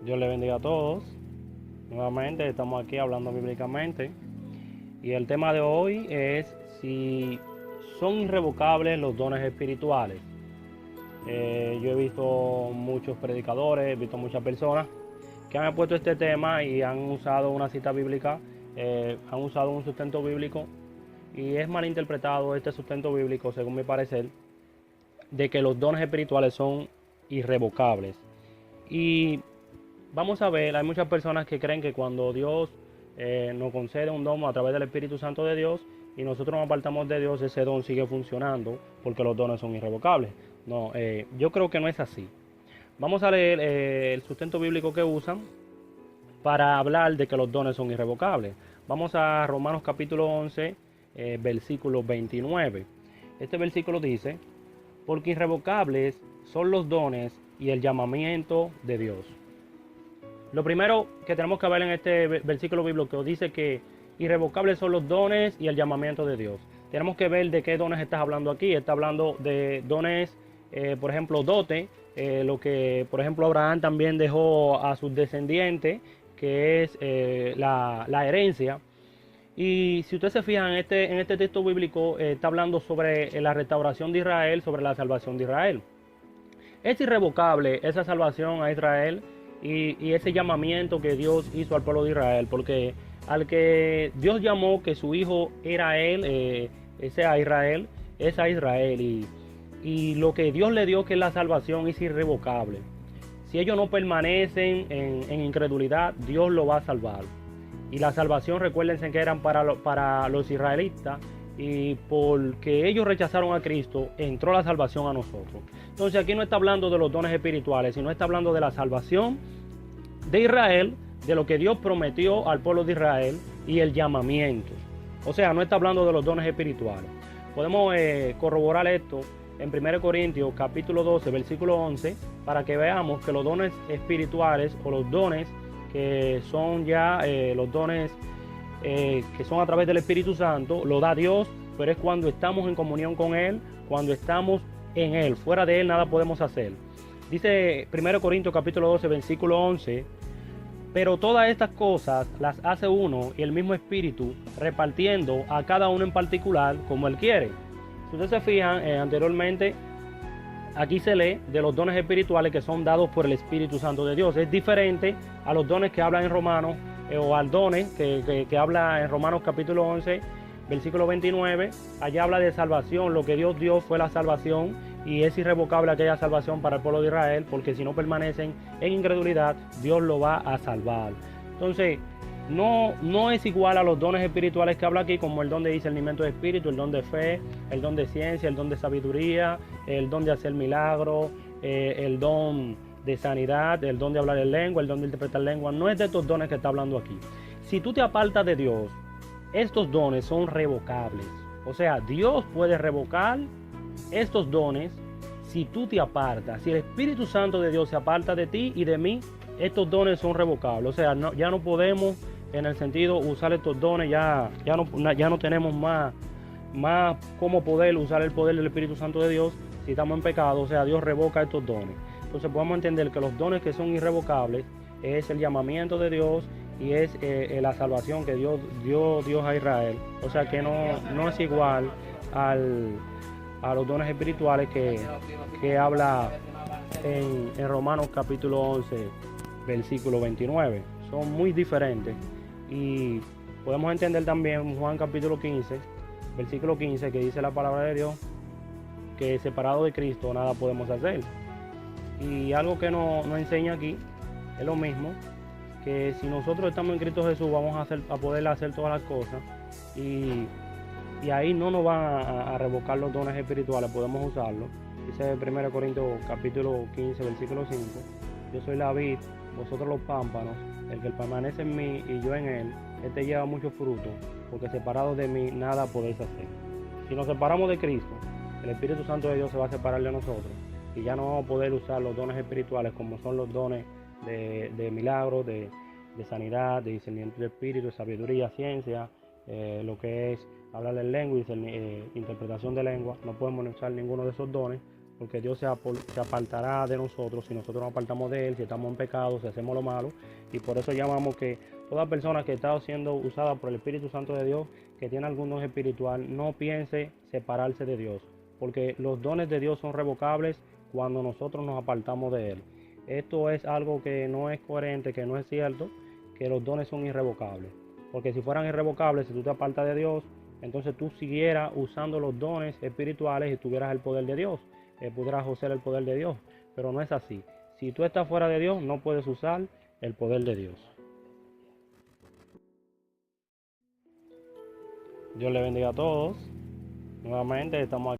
Dios le bendiga a todos. Nuevamente estamos aquí hablando bíblicamente. Y el tema de hoy es si son irrevocables los dones espirituales. Yo he visto muchos predicadores, he visto muchas personas que han puesto este tema y han usado una cita bíblica, han usado un sustento bíblico y es malinterpretado este sustento bíblico, según mi parecer, de que los dones espirituales son irrevocables. Y vamos a ver, hay muchas personas que creen que cuando Dios nos concede un don a través del Espíritu Santo de Dios y nosotros nos apartamos de Dios, ese don sigue funcionando porque los dones son irrevocables. No, yo creo que no es así. Vamos a leer el sustento bíblico que usan para hablar de que los dones son irrevocables. Vamos a Romanos capítulo 11, versículo 29. Este versículo dice: porque irrevocables son los dones y el llamamiento de Dios. Lo primero que tenemos que ver en este versículo bíblico dice que irrevocables son los dones y el llamamiento de Dios. Tenemos que ver de qué dones estás hablando aquí. Está hablando de dones, por ejemplo, dote, lo que, por ejemplo, Abraham también dejó a sus descendientes, que es la herencia. Y si ustedes se fijan en este texto bíblico, está hablando sobre la restauración de Israel, sobre la salvación de Israel. Es irrevocable esa salvación a Israel y ese llamamiento que Dios hizo al pueblo de Israel, porque al que Dios llamó que su hijo era él, ese a Israel, es a Israel. Y lo que Dios le dio, que es la salvación, es irrevocable. Si ellos no permanecen en incredulidad, Dios lo va a salvar. Y la salvación, recuérdense que eran para los israelitas, y porque ellos rechazaron a Cristo, entró la salvación a nosotros. Entonces aquí no está hablando de los dones espirituales, sino está hablando de la salvación de Israel, de lo que Dios prometió al pueblo de Israel y el llamamiento. O sea, no está hablando de los dones espirituales. Podemos corroborar esto en 1 Corintios capítulo 12, versículo 11, para que veamos que los dones espirituales o los dones que son ya los dones que son a través del Espíritu Santo, lo da Dios, pero es cuando estamos en comunión con Él, cuando estamos en Él. Fuera de Él nada podemos hacer. Dice 1 Corintios capítulo 12, versículo 11, pero todas estas cosas las hace uno y el mismo Espíritu, repartiendo a cada uno en particular como Él quiere. Si ustedes se fijan, anteriormente aquí se lee de los dones espirituales que son dados por el Espíritu Santo de Dios. Es diferente a los dones que hablan en Romanos, o al dones que habla en Romanos capítulo 11, versículo 29. Allá habla de salvación. Lo que Dios dio fue la salvación y es irrevocable aquella salvación para el pueblo de Israel, porque si no permanecen en incredulidad, Dios lo va a salvar. Entonces, no es igual a los dones espirituales que habla aquí, como el don de discernimiento de espíritu, el don de fe, el don de ciencia, el don de sabiduría, el don de hacer milagros, el don de sanidad, el don de hablar en lengua, el don de interpretar lengua. No es de estos dones que está hablando aquí. Si tú te apartas de Dios, estos dones son revocables. O sea, Dios puede revocar estos dones si tú te apartas. Si el Espíritu Santo de Dios se aparta de ti y de mí, estos dones son revocables. O sea, ya no podemos, en el sentido, usar estos dones, ya no tenemos más cómo poder usar el poder del Espíritu Santo de Dios si estamos en pecado. O sea, Dios revoca estos dones. Entonces podemos entender que los dones que son irrevocables es el llamamiento de Dios y es la salvación que Dios dio Dios a Israel. O sea que no es igual a los dones espirituales que habla en Romanos capítulo 11, versículo 29. Son muy diferentes. Y podemos entender también en Juan capítulo 15, versículo 15, que dice la palabra de Dios, que separado de Cristo nada podemos hacer. Y algo que nos enseña aquí es lo mismo, que si nosotros estamos en Cristo Jesús vamos a poder hacer todas las cosas y ahí no nos van a revocar los dones espirituales, podemos usarlos. Dice 1 Corintios capítulo 15, versículo 5, yo soy la vid, vosotros los pámpanos, el que permanece en mí y yo en él, este lleva mucho fruto, porque separados de mí nada podéis hacer. Si nos separamos de Cristo, el Espíritu Santo de Dios se va a separar de nosotros y ya no vamos a poder usar los dones espirituales como son los dones de milagros, de sanidad, de discernimiento de espíritu, de sabiduría, ciencia, lo que es hablar en lengua y interpretación de lengua. No podemos usar ninguno de esos dones porque Dios se apartará de nosotros si nosotros nos apartamos de Él, si estamos en pecado, si hacemos lo malo. Y por eso llamamos que toda persona que está siendo usada por el Espíritu Santo de Dios, que tiene algún don espiritual, no piense separarse de Dios, porque los dones de Dios son revocables cuando nosotros nos apartamos de Él. Esto es algo que no es coherente, que no es cierto, que los dones son irrevocables. Porque si fueran irrevocables, si tú te apartas de Dios, entonces tú siguieras usando los dones espirituales y tuvieras el poder de Dios, pudieras usar el poder de Dios, pero no es así. Si tú estás fuera de Dios, no puedes usar el poder de Dios. Dios le bendiga a todos. Nuevamente estamos aquí.